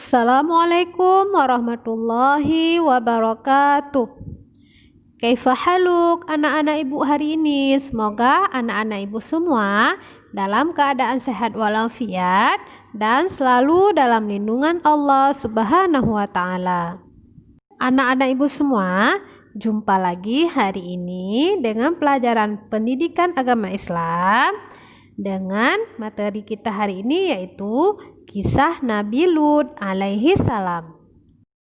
Assalamualaikum warahmatullahi wabarakatuh. Kaifa haluk anak-anak ibu hari ini? Semoga anak-anak ibu semua dalam keadaan sehat walafiat dan selalu dalam lindungan Allah Subhanahu wa taala. Anak-anak ibu semua, jumpa lagi hari ini dengan pelajaran pendidikan agama Islam dengan materi kita hari ini yaitu kisah Nabi Lut alaihi salam.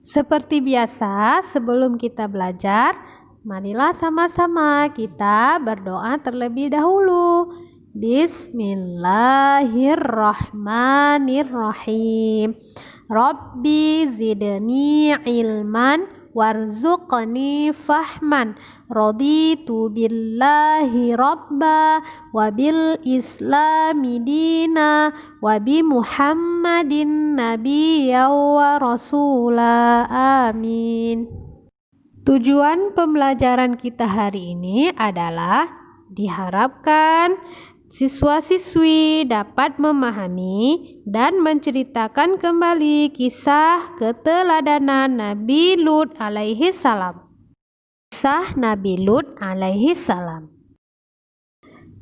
Seperti biasa, sebelum kita belajar, marilah sama-sama kita berdoa terlebih dahulu. Bismillahirrahmanirrahim. Rabbi zidni ilman warzuqni fahman, raditu billahi rabba wa bil islami dina wa bi muhammadin nabiyya wa rasula, amin. Tujuan pembelajaran kita hari ini adalah diharapkan siswa-siswi dapat memahami dan menceritakan kembali kisah keteladanan Nabi Lut alaihi salam. Kisah Nabi Lut alaihi salam.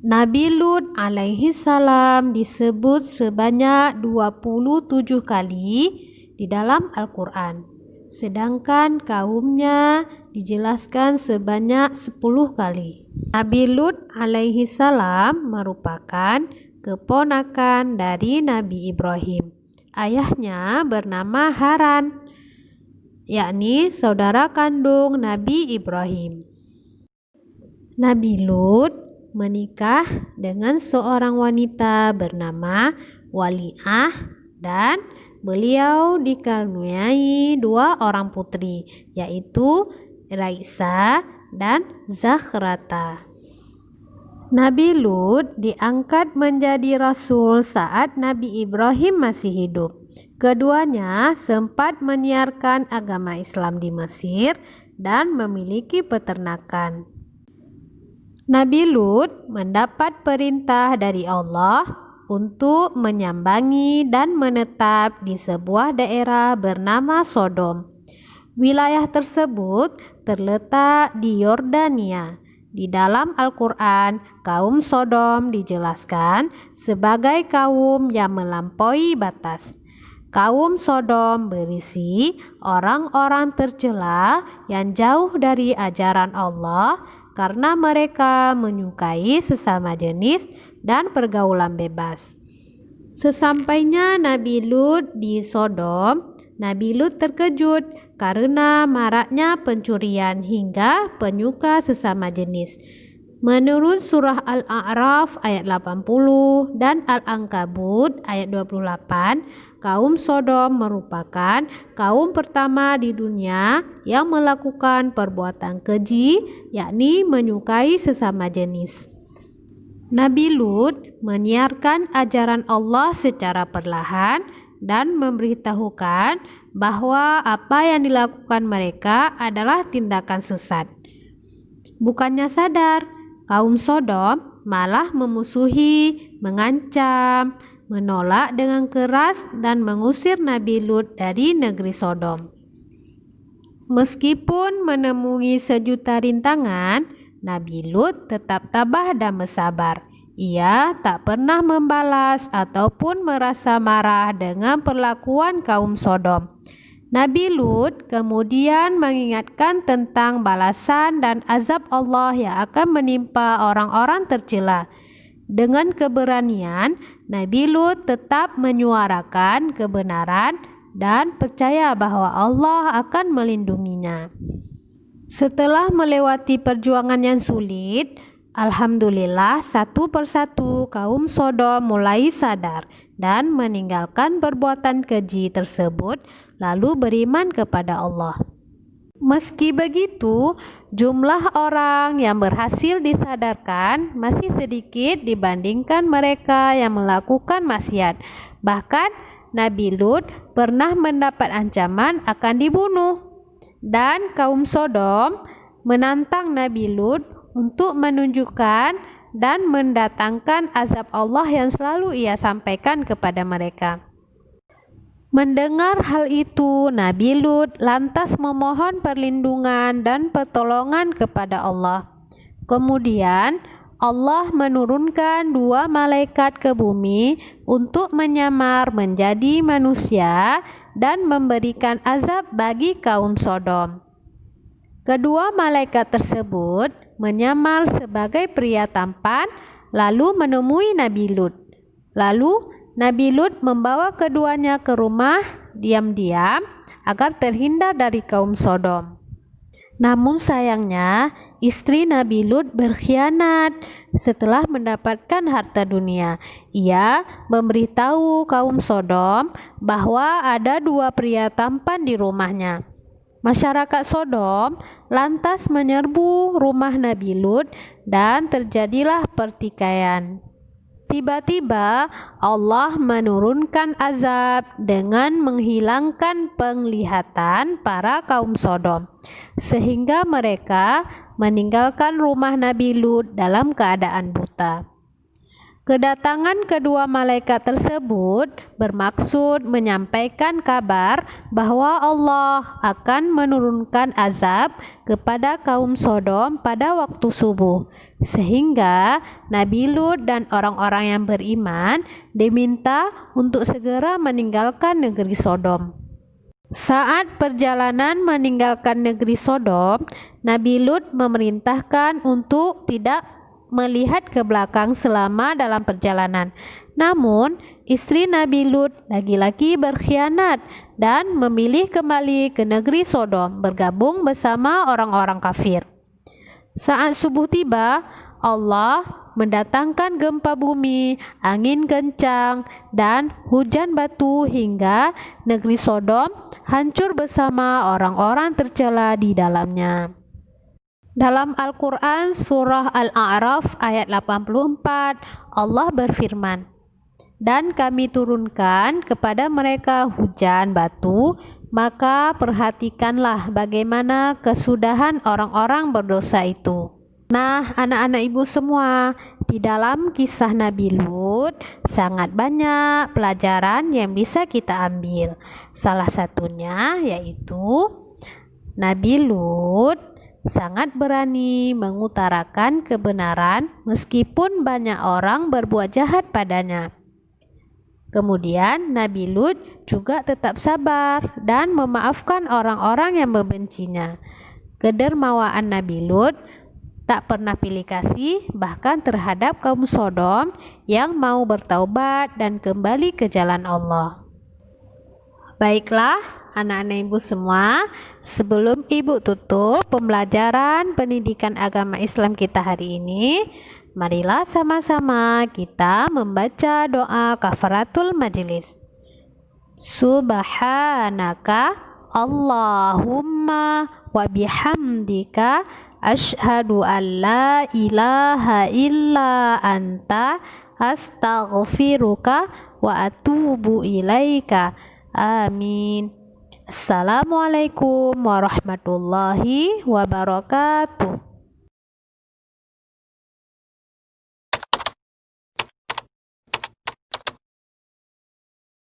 Nabi Lut alaihi salam disebut sebanyak 27 kali di dalam Al-Quran, sedangkan kaumnya dijelaskan sebanyak 10 kali. Nabi Lut alaihi salam merupakan keponakan dari Nabi Ibrahim. Ayahnya bernama Haran, yakni saudara kandung Nabi Ibrahim. Nabi Lut menikah dengan seorang wanita bernama Wali'ah dan beliau dikaruniai 2 orang putri, yaitu Raisa dan Zakhrata. Nabi Lut diangkat menjadi rasul saat Nabi Ibrahim masih hidup. Keduanya sempat menyiarkan agama Islam di Mesir dan memiliki peternakan. Nabi Lut mendapat perintah dari Allah untuk menyambangi dan menetap di sebuah daerah bernama Sodom. Wilayah tersebut terletak di Yordania. Di dalam Al-Quran, kaum Sodom dijelaskan sebagai kaum yang melampaui batas. Kaum Sodom berisi orang-orang tercela yang jauh dari ajaran Allah karena mereka menyukai sesama jenis dan pergaulan bebas. Sesampainya Nabi Lut di Sodom, Nabi Lut terkejut karena maraknya pencurian hingga penyuka sesama jenis. Menurut surah Al-A'raf ayat 80 dan Al-Ankabut ayat 28, kaum Sodom merupakan kaum pertama di dunia yang melakukan perbuatan keji, yakni menyukai sesama jenis. Nabi Lut menyiarkan ajaran Allah secara perlahan dan memberitahukan bahwa apa yang dilakukan mereka adalah tindakan sesat. Bukannya sadar, kaum Sodom malah memusuhi, mengancam, menolak dengan keras dan mengusir Nabi Lut dari negeri Sodom. Meskipun menemui sejuta rintangan, Nabi Lut tetap tabah dan bersabar. Ia tak pernah membalas ataupun merasa marah dengan perlakuan kaum Sodom. Nabi Lut kemudian mengingatkan tentang balasan dan azab Allah yang akan menimpa orang-orang tercela. Dengan keberanian, Nabi Lut tetap menyuarakan kebenaran dan percaya bahwa Allah akan melindunginya. Setelah melewati perjuangan yang sulit, alhamdulillah satu persatu kaum Sodom mulai sadar dan meninggalkan perbuatan keji tersebut lalu beriman kepada Allah. Meski begitu, jumlah orang yang berhasil disadarkan masih sedikit dibandingkan mereka yang melakukan maksiat. Bahkan Nabi Lut pernah mendapat ancaman akan dibunuh, dan kaum Sodom menantang Nabi Lut untuk menunjukkan dan mendatangkan azab Allah yang selalu ia sampaikan kepada mereka. Mendengar hal itu, Nabi Lut lantas memohon perlindungan dan pertolongan kepada Allah. Kemudian Allah menurunkan 2 malaikat ke bumi untuk menyamar menjadi manusia dan memberikan azab bagi kaum Sodom. Kedua malaikat tersebut menyamar sebagai pria tampan lalu menemui Nabi Lut. Lalu Nabi Lut membawa keduanya ke rumah diam-diam agar terhindar dari kaum Sodom. Namun sayangnya istri Nabi Lut berkhianat. Setelah mendapatkan harta dunia, ia memberitahu kaum Sodom bahwa ada 2 pria tampan di rumahnya. Masyarakat Sodom lantas menyerbu rumah Nabi Lut dan terjadilah pertikaian. Tiba-tiba Allah menurunkan azab dengan menghilangkan penglihatan para kaum Sodom, sehingga mereka meninggalkan rumah Nabi Lut dalam keadaan buta. Kedatangan kedua malaikat tersebut bermaksud menyampaikan kabar bahwa Allah akan menurunkan azab kepada kaum Sodom pada waktu subuh, sehingga Nabi Lut dan orang-orang yang beriman diminta untuk segera meninggalkan negeri Sodom. Saat perjalanan meninggalkan negeri Sodom, Nabi Lut memerintahkan untuk tidak melihat ke belakang selama dalam perjalanan. Namun, istri Nabi Lut lagi-lagi berkhianat dan memilih kembali ke negeri Sodom bergabung bersama orang-orang kafir. Saat subuh tiba, Allah mendatangkan gempa bumi, angin kencang, dan hujan batu hingga negeri Sodom hancur bersama orang-orang tercela di dalamnya. Dalam Al-Quran surah Al-A'raf ayat 84, Allah berfirman, "Dan kami turunkan kepada mereka hujan batu, maka perhatikanlah bagaimana kesudahan orang-orang berdosa itu." Nah, anak-anak ibu semua, di dalam kisah Nabi Lut sangat banyak pelajaran yang bisa kita ambil. Salah satunya yaitu Nabi Lut sangat berani mengutarakan kebenaran meskipun banyak orang berbuat jahat padanya. Kemudian Nabi Lut juga tetap sabar dan memaafkan orang-orang yang membencinya. Kedermawaan Nabi Lut tak pernah pilih kasih bahkan terhadap kaum Sodom yang mau bertaubat dan kembali ke jalan Allah. Baiklah, anak-anak ibu semua, sebelum ibu tutup pembelajaran pendidikan agama Islam kita hari ini, marilah sama-sama kita membaca doa kafaratul majelis. Subhanaka Allahumma wa bihamdika asyhadu an la ilaha illa anta astaghfiruka wa atubu ilaika. Amin. Assalamualaikum warahmatullahi wabarakatuh.